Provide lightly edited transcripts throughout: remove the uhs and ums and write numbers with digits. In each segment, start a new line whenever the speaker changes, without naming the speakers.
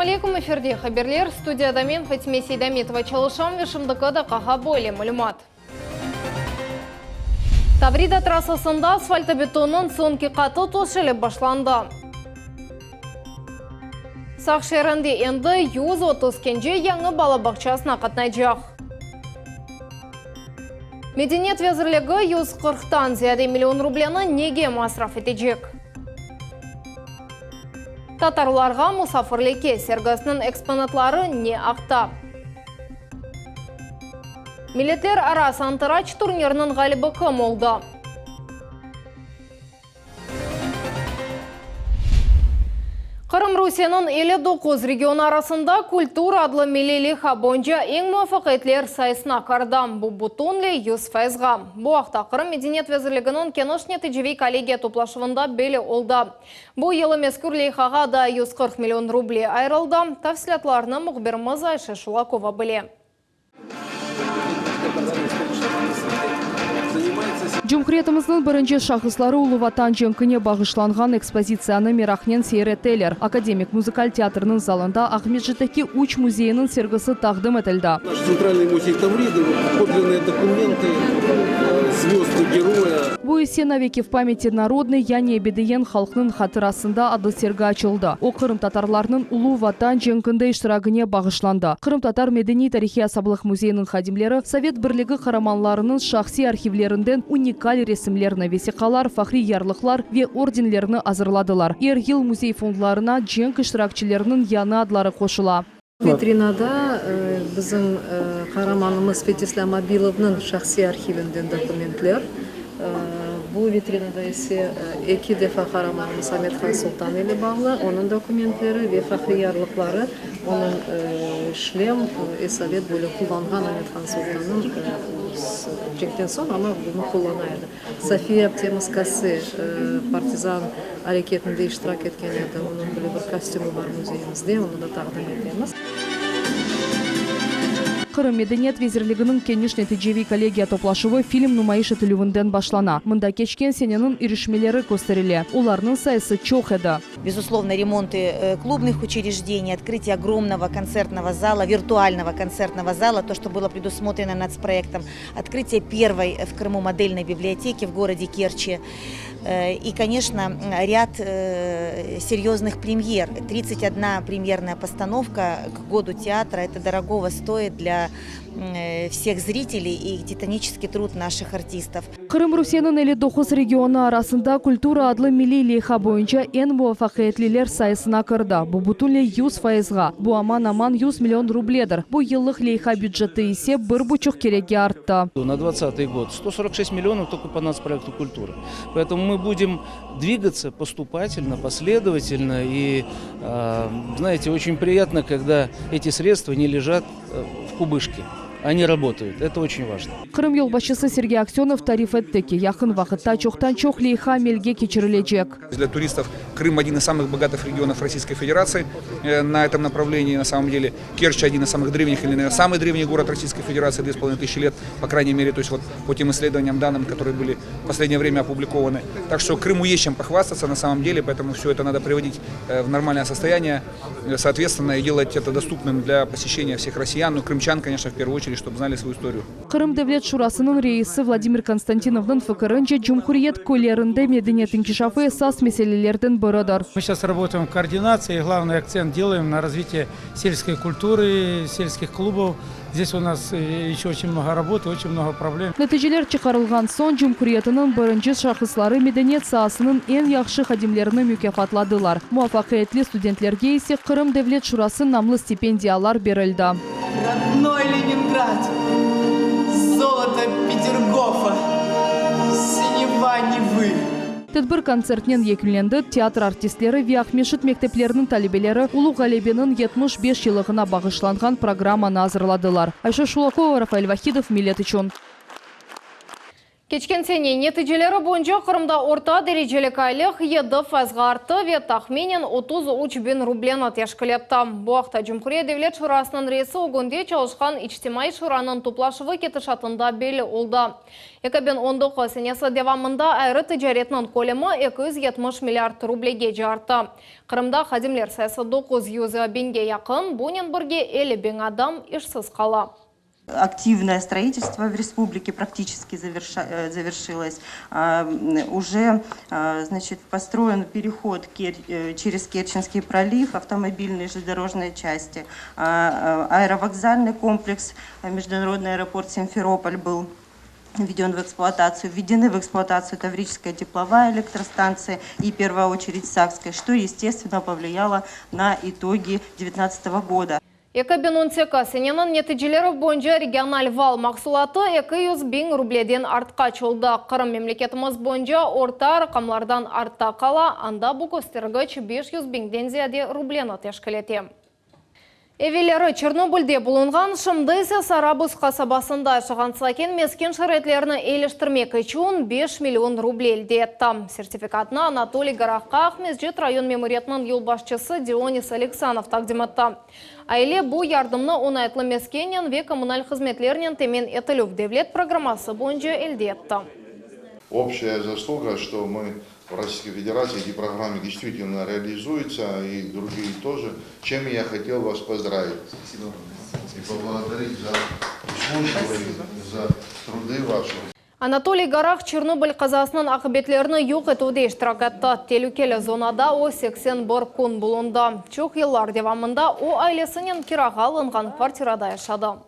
алейкум, эфирде хаберлер. Студияда мен Фатиме Сейдамитова чалышам вешімдікі да қаға боле мәлімат. Таврида трассасында асфальтобетонның соңғы қаты тошылып башланды. Сақ шерінде енді 130 кенже яңы балабақчасына қатнайдық. Мәдениет везірлігі 140-тан зияде миллион рублені неге масраф етежек? Татарларға мұсафырлеке сергасының экспонатлары не ақта. Милеттер арас антырач турнирінің ғалибы кім олды? Қырым Русияның 59 регион арасында культура адлы милелиха бойынша ең муафақетлер сайысына кардам. Бұл бұтынле 100%-ға. Бұл ақта Қырым Мәдениет везірлігінің кеношне тежевей коллегия топлашывында белі олды. Бұл елі мескүр лейхаға да 140 миллион рублей айрылды. Тавсилатларны мұғбіріміз Айша Шулакова біле.
Жұмқыретіміздің бірінші шақыслары Улы Ватан жеңкіне бағышланған экспозицияны Мерахнен сейретелер. Академик музыкаль театрының залында Ахмет Житеки Уч музейінің сергісі тағдым етілді.
Наш центральный музей Тавриды, подлинные документы, звезды героя.
Бұл есе навеки в памяти народный яне бедеен халқының хатырасында адлы сергі açılды. О Қырым татарларының Улы Ватан жеңкінде іштірагіне бағышланды. Қырым татар медени тарихи асаблық музейінің хадимлері Совет бірлігі қараманларының шахси архивлерінден уникаль ресімлеріні весиқалар, фахри ярлықлар ве орденлеріні азырладылар. Ел музей фондларына жеңк іштіракчылерінің яны адлары қошыла.
Витринада біздің қараманымыз Фетислам Абиловның шахси архивінден документлер. Бұл витринада есе екі дефа қараманымыз Аметхан Султан елі бағлы, оның документлері ве фахри ярлықлары, оның шлем совет бөлі құлданған Аметхан Султанның жектен соң, ама бұны құлданайды. София Птемыскасы партизан әрекетінде іштірак еткен еді, оның білі бір костюмы бар музейімізде, оны да тағдым етеміз.
Қырым Мәдениет везірлігінің кенішне тежевей коллегия топлашывы фильм нумайышы түлігінден башлана. Мында кечкен сененің ирешмелері көстеріле. Оларның сайысы чоқ еді.
Безусловно, ремонты клубных учреждений, открытие огромного концертного зала, виртуального концертного зала, то, что было предусмотрено нацпроектом, открытие первой в Крыму модельной библиотеки в городе Керчи. И, конечно, ряд серьезных премьер. 31 премьерная постановка к году театра. Это дорогого стоит для всех зрителей и титанический труд наших артистов.
Қырым Русияның 59 регионы арасында культура адлы милли лейха бойынша ең муафақетлілер сайысына кірді. Бұл бұтынле 100%-ға. Бұл аман 100 миллион рубледір. Бұл еллық лейха бюджеті есе 1,5 кереге артты.
На 2020 год 146 миллионов только по нацпроекту культуры. Поэтому мы будем двигаться поступательно, последовательно. И, знаете, очень приятно, когда эти средства не лежат в кубышке. Они работают. Это очень важно.
Қырым елбасшысы Сергей Аксенов тариф етті, яқын вақытта чоқтан-чоқ лейха мелге кечірілежек.
Для туристов Крым один из самых богатых регионов Российской Федерации. На этом направлении, на самом деле, Керчь один из самых древних, или, наверное, самый древний город Российской Федерации, 2500 лет, по крайней мере, то есть вот по тем исследованиям, данным, которые были в последнее время опубликованы. Так что Крыму есть чем похвастаться на самом деле, поэтому все это надо приводить в нормальное состояние, соответственно, и делать это доступным для посещения всех россиян, ну, крымчан, конечно, в первую очередь, чтобы знали свою историю.
Қырым Девлет Шурасының рейсы Владимир Константиновның фікірінше Жұмхуриет көйлерінде меденет инкишафы сас меселелердің бірідір.
Мы сейчас работаем в координации, и главный акцент делаем на развитие сельской культуры, сельских клубов. Здесь у нас еще очень много работы, очень много проблем.
Нәтижелер чықарылған соң Жұмхуриетінің бірінші шақыслары меденет саасының ең яқшы хадимлеріні мүкефатладылар. Муафақетлі студенттерге есе Қырым Девлет Шурасы намлы стипендиялар берілді.
Родной Ленинград, золото Петергофа, синева Невы.
Тедбір концертнен екіленді театр артистлері Виахмешіт мектеплерінің талебелері Улу Ғалебенің 75 жылығына бағышланған программаны азырладылар. Айша Шулакова, Рафаэль Вахидов, Милет Ичон.
Кечкен сене нәтижелері бойынша Қырымда орта дәрежелік айлық 7% артты ве тахменен 33 bin рублен тешкілетті. Бұақта Жұмқұрия Девлет Шурасының рейсі өгінде çalışқан ичтимай шураның туплашывы кетішатында белі олды. 2019 сенесі девамында әрі тіжаретінің колемі 270 миллиард рублеге жарты. Қырымда қадимлер сайысы 900 бинге яқын, бұнен бірге 50 bin адам ішсіз қала.
Активное строительство в республике практически завершилось. Уже построен переход через Керченский пролив, автомобильные железнодорожные части. Аэровокзальный комплекс, международный аэропорт Симферополь был введен в эксплуатацию. Введены в эксплуатацию Таврическая тепловая электростанция и в первую очередь Сакская, что естественно повлияло на итоги 2019 года.
2018 сененің нәтижелері бойынша региональ вал мақсулаты 200 bin рубледен артқа чолды. Қырым мемлекетіміз бойынша орта рақамлардан артта қала, анда бұл көстергіч 500 bin зияде рублені тешкілете. Эвелері Чернобыльде бұлынған шымдыйсы Сарабыз қасабасында шыған сакен мескен шаретлеріні еліштірмек үшін 5 миллион рубль детті. Сертификатына Анатолий Гараққа Ахмезжет район мемориятының елбашчысы Дионис Алексанов тақдиматты. Айле бұл ярдымны оңайтлы мескенен ве коммуналь қызметлерінен темен етіліп девлет программасы бойынша елдетті.
Общая заслуга, что мы в Российской Федерации эти программы действительно реализуются, и другие тоже, чем я хотел вас поздравить. Спасибо. И поблагодарить за услуживание, за труды ваши.
Анатолий Гарақ Чернобыль қазасының ақыбетлеріні юқ етуде іштірак етті. Телукелі зонада о 81 күн бұлынды. Чоқ еллар девамында о айлесінен кираға алынған квартирада yaşады.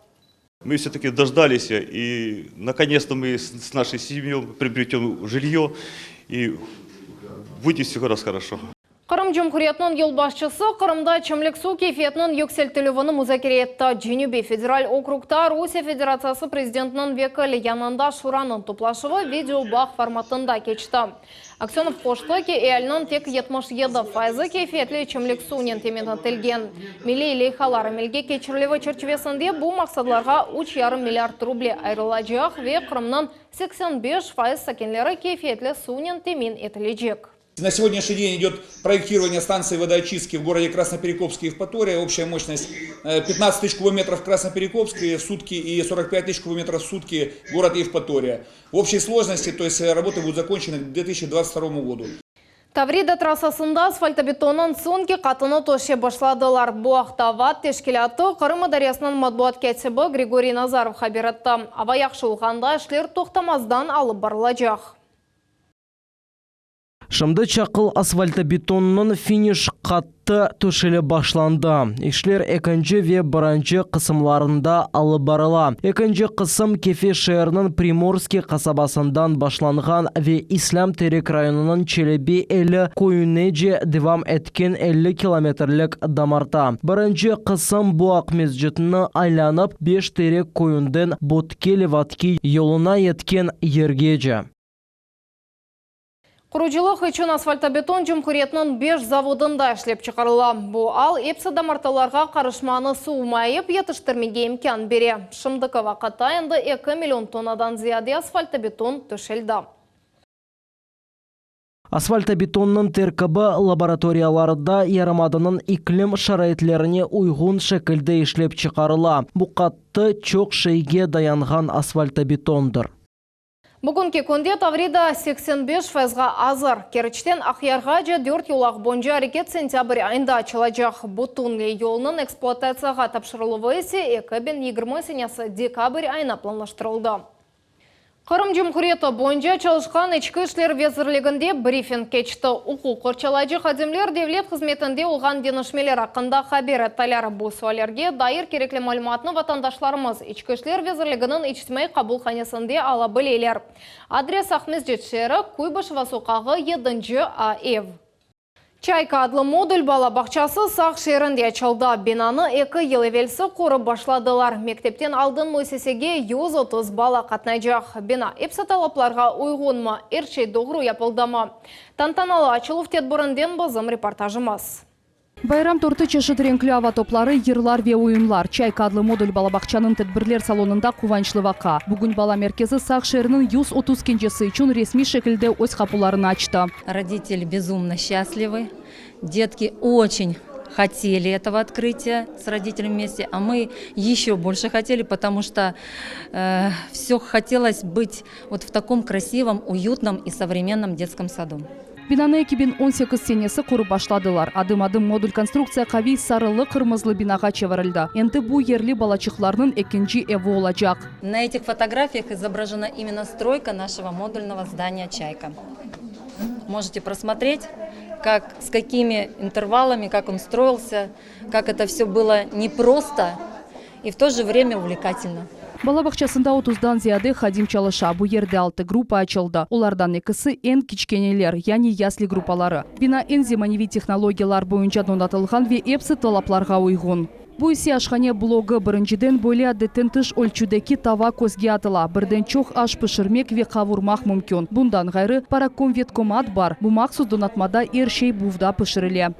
Мы все-таки дождались, и наконец-то мы с нашей семьей приобретем жилье, и будет все хорошо.
Қырым Жұмқұриятының елбашчысы Қырымда чымлік су кейфиетінің yüksəlтілуіні мүзәкере етті. Женюбе федераль округта Русия Федерациясы президентінің векілі янында шураның туплашывы видеобақ форматында кечті. Аксенов қошты ке әлінің тек 77% кейфиетлі чымлік суынен темен атылген. Милли лейхалары мелге кечірлігі черчевесінде бұл мақсадларға 3,5 миллиард рубль айрылажақ ве Қырымның 85% сакенлері кейфиетлі суынен темен етілежек.
На сегодняшний день идет проектирование станции водоочистки в городе Красноперекопске и Евпатория. Общая мощность 15 тысяч кубометров в Красноперекопске в сутки и 45 тысяч кубометров в сутки город Евпатория. В общей сложности, то есть работы будут закончены к 2022 году.
Таврида трассасында асфальтобетонның сонки қатыны тоше башладылар. Буақта ват тешкелаты Қырым Дариясының матбуат кәтсібі Григорий Назаров хабаратты. Аваяқшы ұлғанда ішлер тоқтамаздан алып барылажақ.
Шымды чақыл асфальтобетонның финиш қатты төшелі башланды. Ишлер екінші ве бірінші қысымларында алып барыла. Екінші қысым Кефе шәрінің Приморский қасабасындан башланған ве Ислам Терек районының Челеби әлі көйінеже девам еткен 50 километрлік дамарта. Бірінші қысым Буақ мезжетіні айланып 5 терек көйінден Боткелі-Ватки елына еткен ергеже.
Құручылық үшін асфальтобетон Жұмқұриятының 5 заводында ішлеп чықарыла. Бұл ал епсі дамарталарға қарышманы суымайып етіштірмеге имкан бере. Шымдықы вақытта енді 2 миллион тоннадан зияде асфальтобетон төшелді.
Асфальтобетонның теркабы лабораторияларында ярамадының иклим шарайтлеріне уйғын шекілді ішлеп чықарыла. Бұл қатты чоқ шейге даянған асфальтобетондыр.
Бүгінгі күнде Таврида 85% азыр. Керчтен Ақярға 4 юлақ бойынша әрекет сентябрь айында açılacak. Бұтунлы елінің эксплуатацияға тапшырылуы есе 2020 сенесі декабрь айына планлаштырылды. Қырым Жұмқұриеті бойынша çalışқан ішкі ішлер везірлігінде брифинг кечті. Оқу қорчалайжы қадемлер девлет қызметінде олған денішмелер ақында хабер әтталары бұл суалерге дайыр кереклі мәліматыны ватандашларымыз ішкі ішлер везірлігінің ичтімай қабылханесінде ала білейлер. Адрес Ахмезжет шері Куйбышева соқағы 7-А ев. Чайка адлы модуль бала бақчасы сақ шерінде açılды. Бинаны 2 ел евелсі қоры башладылар. Мектептен алдын мөсесеге 130 бала қатнайжақ. Бина епсі талапларға ұйғынма, ерчей доғыру япылдама. Тантаналы açылып тет бұрынден бізім репортажымыз.
Байрам торты чешет ренклі ава топлары, ерлар ве ойынлар. Чайка адлы модуль балабақчанын тәдбірлер салонында куванчлы вақа. Бүгін бала меркезі сақ шерінің 130 кенжесі үшін ресми шекілде өз қапуларын açты.
Родители безумно счастливы. Детки очень хотели этого открытия с родителями вместе, а мы еще больше хотели, потому что все хотелось быть вот в таком красивом, уютном и современном детском саду.
Бинаны 2018 сенесі құру башладылар. Адым-адым модуль конструкция қави сарылы қырмызлы бинаға чеварылды. Енді бұл ерлі балачықларының екінші эво олacak.
На этих фотографиях изображена именно стройка нашего модульного здания «Чайка». Можете просмотреть, с какими интервалами, как он строился, как это все было непросто и в то же время увлекательно.
Балабақчасында 30-дан зияде хадим чалыша. Бұл ерде 6 группа açıldı. Олардан екісі en кичкенелер, яғни ясли группалары. Бина en заманауи технологиялар бойынша донатылған ве епсі талапларға uygun. Бұл есе ашхане блогы біріншіден бөлі әдеттен тыш өлчудеки тава көзге атыла. Бірден чоқ аш пішірмек ве қавурмақ мүмкін. Бұндан ғайры параком веткомат бар. Бұл мақсыз донатмада ершей бұвда пішіріле.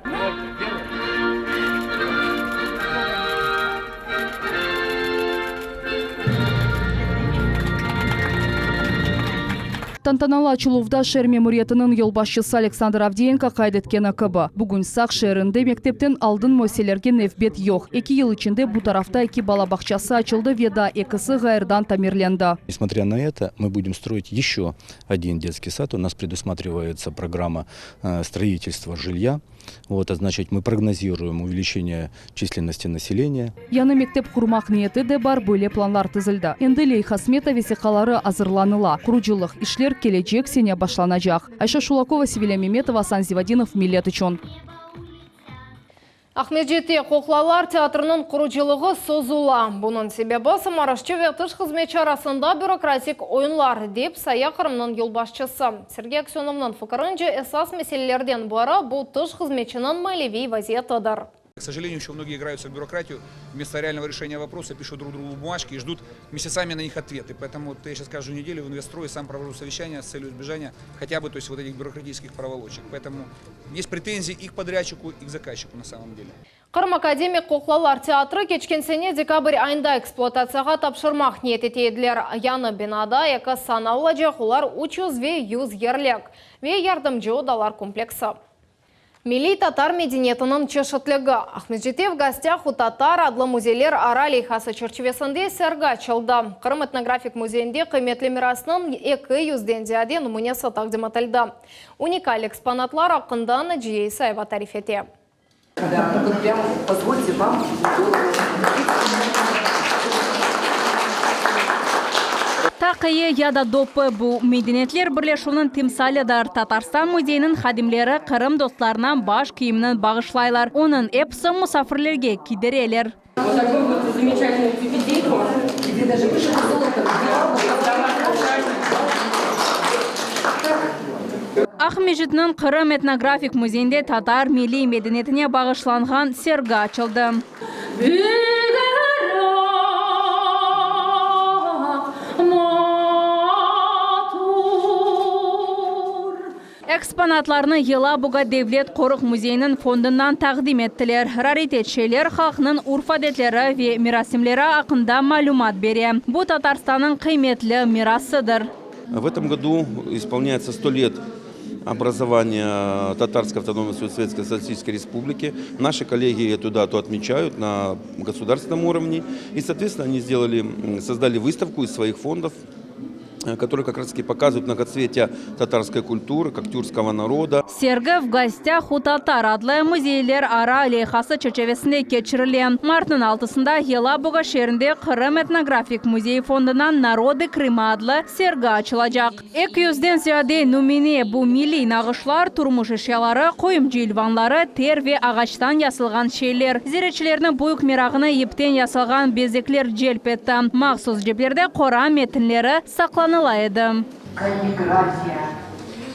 Тантаналы açылуында шер мемориятының елбасшысы Александр Авдеенко қайдеткені кыбы. Бүгін сақ шерінде мектептен алдын мөселерге нефбет yok. 2 ел içinde bu тарafта 2 балабақчасы açılды веда екісі ғайырдан тамерленді.
Несмотря на это, мы будем строить еще один детский сад. У нас предусматривается программа строительства жилья. Вот, а значит, мы прогнозируем увеличение численности населения.
Яны мектеп құрмақ ниеті де бар, бөле планлар тізілді. Енді Лейха Смета весеқалары азырланыла. Құручылық ішлер келечек сене башланacak. Айша Шулакова, Севиля Меметова, Асан Зивадинов, Милет үшін.
Ахмеджетте Қоқлалар театрының құручылығы созула. Бұның себебі Самарашчы вертыш қызметші арасында бюрократик ойынлар деп Сая Қырымның елбасшысы. Сергей Аксеновның фікірінше эсас мәселелерден бары бұл тыш қызметшінің мәлеви вазиятыдыр.
К сожалению, еще многие играются в бюрократию, вместо реального решения вопроса пишут друг другу бумажки и ждут месяцами на них ответы. Поэтому я сейчас каждую неделю в инвестрое сам провожу совещания с целью избежания хотя бы вот этих бюрократических проволочек. Поэтому есть претензии и к подрядчику, и к заказчику на самом деле.
Қырым академик Қоқлалар театры кечкенсене декабрь айында эксплуатацияға тапшырмақ ниет етеділер. Яны бинада екі санаулы жақулар 300 ве 100 ерлік. Ве ярдымжы одалар комплексы. Милли татар мединетінің чешетлігі. Ахмеджетте в гостях у татар адлы музейлер ара Лейхасы черчевесінде сәргі açılды. Қырым этнографик музейінде қыметлі мирасының 200-ден зияде нумунесі тақдим етілді. Уникаль экспонатлар ақында Наджией Саева тарифете.
Позвольте вам.
Тақайы яда допы бұл мединетлер бірлешуінің тимсалыдар. Татарстан музейінің хадимлері Қырым достарынан баш киімінің бағышлайлар. Оның эпсы мұсафірлерге кидерелер.
Вот такой вот замечательный цветейку, где даже выше золота.
Ахмеджетінің Қырым этнографик музейінде татар милли мединетіне бағышланған сергі açılды. Экспонатларны Елабуга Devlet Қорық музейінің фондынан тақдим еттілер. Раритетшелер халқының урфадетлері ве мирасимлері ақында малюмат бере. Бұл Татарстанның қиметлі мирасыдыр.
В этом году исполняется 100 лет образования Татарской автономной Советской Социалистической Республики. Наши коллеги эту дату отмечают на государственном уровне. И, соответственно, они создали выставку из своих фондов, которые как раз таки показывают многоцветие татарской культуры, как тюркского народа.
Сергі в гостях у татар адлы музейлер ара Лейхасы чечевесінде кечірілі. Мартын 6-сында Елабуга шерінде Қырым этнографик музей фондынан Народы Крыма адлы сергі açılacak. 200-ден зияде нумине бұл милли нағышлар, турмуш eşyaları, қойымчы илванлары, тер ве ағаштан ясылған шейлер. Зиретшілерінің бұйық мирағыны ептен ясылған безеклер желп етті. Мақсус жеплерде қора метінлері сақланы.
Каллиграфия.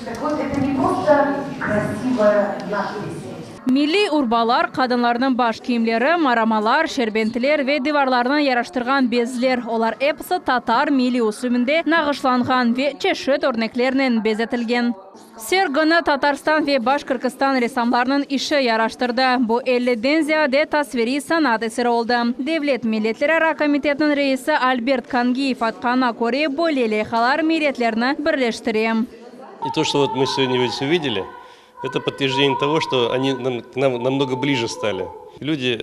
Так вот, это не просто красивая надпись.
Milli urbalar, kadınlarının baş kiyimleri, maramalar, şerbentiler ve divarlarına yaraştırgan bezler. Olar hepsi Tatar milli usulünde nağışlangan ve çeşit örneklerinin bezetilgen. Sergini Tatarstan ve Başkırgızstan ressamlarının işi yaraştırdı. Bu 50'den ziyade tasviri sanat eseri oldu. Devlet Milletleri Komitetinin reisi Albert Kangiyev aytkana ko'ra bu leyhalar milletlerini birleştireyim.
И то, что вот мы сегодня все видели, это подтверждение того, что они к нам намного ближе стали. Люди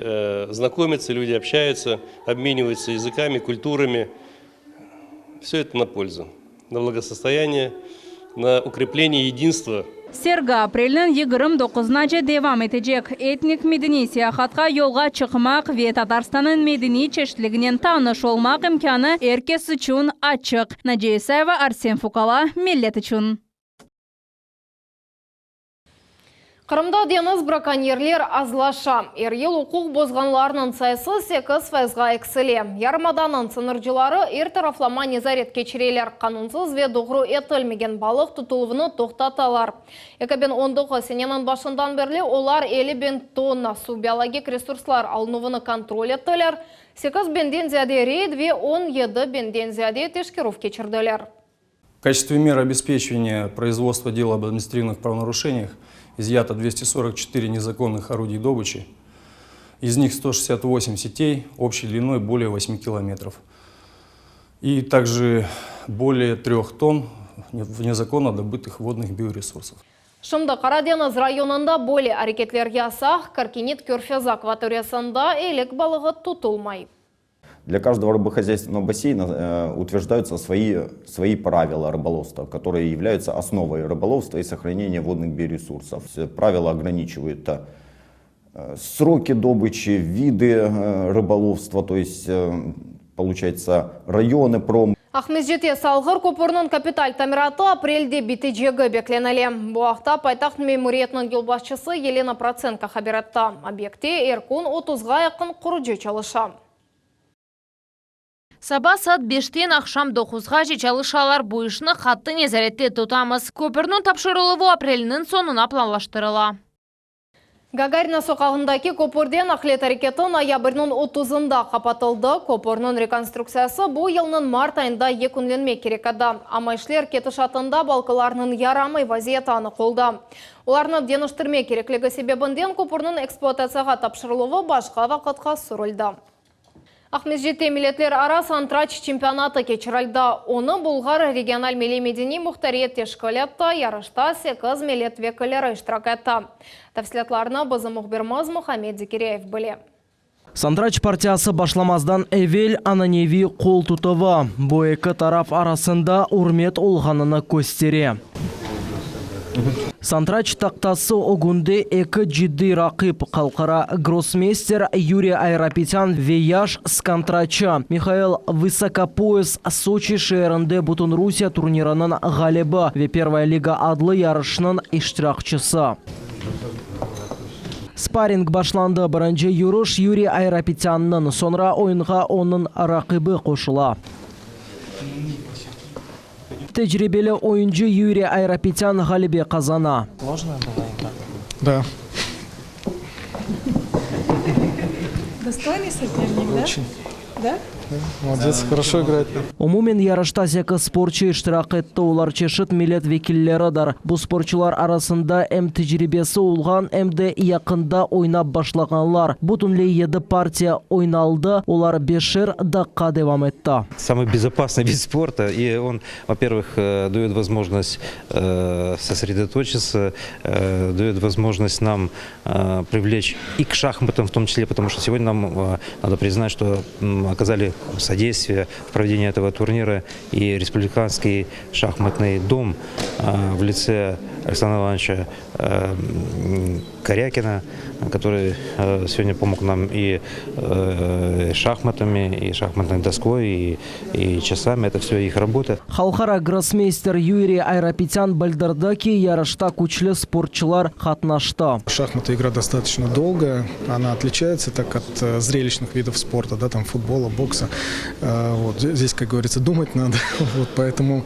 знакомятся, люди общаются, обмениваются языками, культурами. Все это на пользу, на благосостояние, на укрепление единства.
Sergi aprelin 29'ına devam edecek. Etnik medeni seyahatka yolga çıkmak ve Tatarstan'ın medeni çeşitliğinin tanış olmak imkanı herkes için açık. Naciye Isayeva, Arsen Fukala, millet için.
Қырымда деңіз браконьерлер азлаша. Ел ұқуқ бозғанларының сайысы 8%-ға экселе. Ярмаданын сыныржылары тарафлама незарет кечірелер. Қанунсыз ве доғру етілмеген балық тұтылығыны тоқтаталар. Екабен 19 сененің башындан берлі олар 50 тонна су биологик ресурслар алынуыны контроль еттілер. 8 бенден зияде рейд ве 17 бенден зияде тешкеров кечірділер.
В качестве мер обеспечения производства дела об административных правонарушениях изъято 244 незаконных орудий добычи, из них 168 сетей общей длиной более 8 километров. И также более 3 тонн незаконно добытых водных биоресурсов.
Шымды Қараденіз районында более әрекетлер ясақ, Каркинит Көрфез акваториясында элек балығы тұтылмай.
Для каждого рыбохозяйственного бассейна утверждаются свои правила рыболовства, которые являются основой рыболовства и сохранения водных биоресурсов. Правила ограничивают сроки добычи, виды рыболовства, то есть, получается, районы пром.
Ахмезжете салғыр көпірінің капиталь тамираты апрельде бітежегі бекленелі. Бұақта пайтақ мемуриетінің елбасшысы Елена Проценко хабиратта. Объекте Эркун 30-ға яқын құрыжы чалыша.
Саба сат 5-тен ақшам 9-ға жечалышалар бұйышыны қатты незаретте тұтамыз. Көпірінің тапшырылығы апрелінің сонына планлаштырыла.
Гагарина соқағындаки көпірден ақлет әрекеті ноябрьнің 30-ында қапатылды. Көпірінің реконструкциясы бұл елінің март айында екінленме керек ада. Амайшлер кеті шатында балқыларының ярамай вазиетаны қолда. Оларны деніштірме кереклігі себебінден көпірінің эксплуатацияға тапшырылығы башқа вақытқа сүрілді. Ахмезжете милетлер ара Сантрач чемпионаты кечірілді. Оны Бұлғар региональ милли-медени мұхтариет тешкілетті, ярышта 8 милет векілері іштірак етті. Тәфсілетларына бізі мұхберміз Мұхаммед Зекереев біле.
Сантрач партиясы башламаздан әвел ананеви қол тұтывы. Бұл екі тараф арасында урмет олғанына көстере. Сантрач тақтасы огунде екі жидді рақип қалқара гроссмейстер Юрий Айрапетян веяш с Кантрача. Михаил Высокопояс Сочи шерінде Бутун Русия турнирының ғалебі ве первая лига адлы ярышының иштиракчысы. Спаринг башланды бірінші юруш Юрий Айрапетянның, sonra ойынға оның рақибы қошыла. Тәжірибелі ойыншы Юрий Айрапетян ғалибе қазана.
Можно было играть?
Да.
Достойный соперник, да?
Очень.
Да?
Молодец, хорошо играет.
Умумен ярышта зекі спортчы иштирак етті, олар чешет милет векиллерідар. Бұл спортчылар арасында әм тәжірибесі олған, әмді яқында ойнап башлағанлар. Бұтынле еді партия ойналды, олар бешер даққа девам етті.
Самый безопасный вид спорта, и он, во-первых, дает возможность сосредоточиться, дает возможность нам привлечь и к шахматам в том числе, потому что сегодня нам надо признать, что оказали содействие в проведении этого турнира и Республиканский шахматный дом в лице Александра Ивановича Корякина, который сегодня помог нам и шахматами, и шахматной доской, и часами. Это все их работа.
Халқара гроссмейстер Юрий Айрапетян бальдардаки ярышта күчлі спортчылар қатнашты.
Шахматы игра достаточно долгая, она отличается так от зрелищных видов спорта, да, там футбола, бокса. Вот, здесь, как говорится, думать надо, вот, поэтому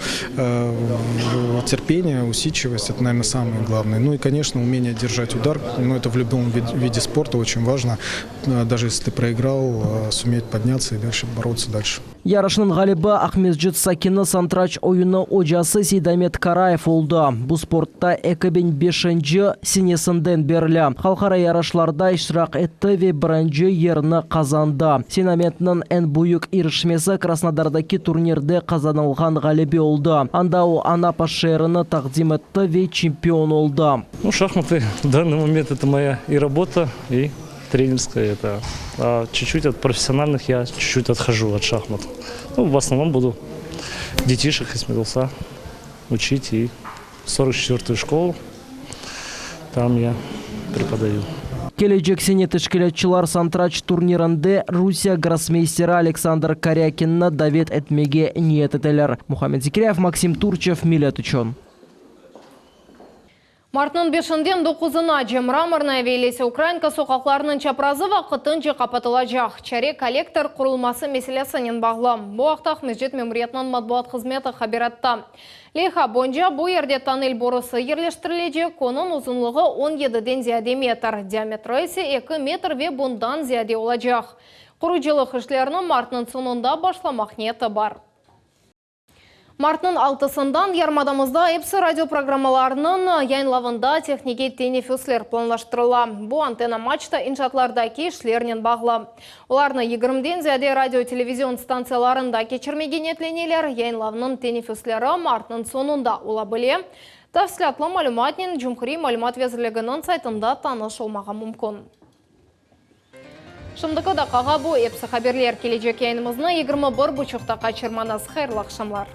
терпение, усидчивость – это, наверное, самое главное. Ну и, конечно, умение держать удар. Но это в любом виде спорта очень важно. Даже если ты проиграл, суметь подняться и дальше бороться дальше.
Ярышның галибы Ахмеджит Сакины Сантрач ойыны ожасы Сейдамет Караев олды. Бұл спортта 2005 сенесінден берлі. Халқара ярышларда iştirak etті ве бірінші ерні қазанды. Сенаметінің ән бұйық ирішмесі Краснодардаки турнирде қазанылған галибе олды. Анда о Анапа шеріні тақдим етті ве чемпион олды.
Ну, шахматы в данный момент это моя и работа, и тренерская. Это. А чуть-чуть от профессиональных я чуть-чуть отхожу от шахмат. Ну, в основном буду детишек из Медулса учить и 44-ю школу. Там я преподаю.
Келечек сене тышкелетчилар Сантрач турнирінде Русия гроссмейстері Александр Корякинны давет этмеге ниет етелер. Мухаммед Зикиряев, Максим Турчев, Милет Учон.
Мартның 5-ден 9-на мраморная велесі Украинка соқақларының чапразы вақытын қапатылажақ. Чаре коллектор құрылмасы меселесінен бағлам. Бұл ақтақ Межет мемориятның матбуат қызметі хабиратта. Леха бонжа бұл ерде тоннель борысы ерлештірілеже, конын ұзынлығы 17-ден зияде метр, диаметры есе 2 метр ве бұндан зияде олажақ. Құружилық ішлерінің мартның сонында башламақ ниеті бар. Мартның 6-сындан ярмадамызда эпсі радиопрограммаларының яйнлавында технике тенефюслер планлаштырыла. Бұл антенна мачта иншатларда кешлерінен бағла. Оларны 20-ден зияде радио-телевизион станцияларында кечірмеген етленелер яйнлавның тенефюслері мартның сонында ола біле. Тәфсілатлы малюматнен Жұмхри малюмат везірлігінің сайтында таныш олмаға мүмкін. Шымдықы да қаға бұл эпсі хаберлер келечек яйнымызны 21.5-та қачырманыз. Хайырлы ақшамлар.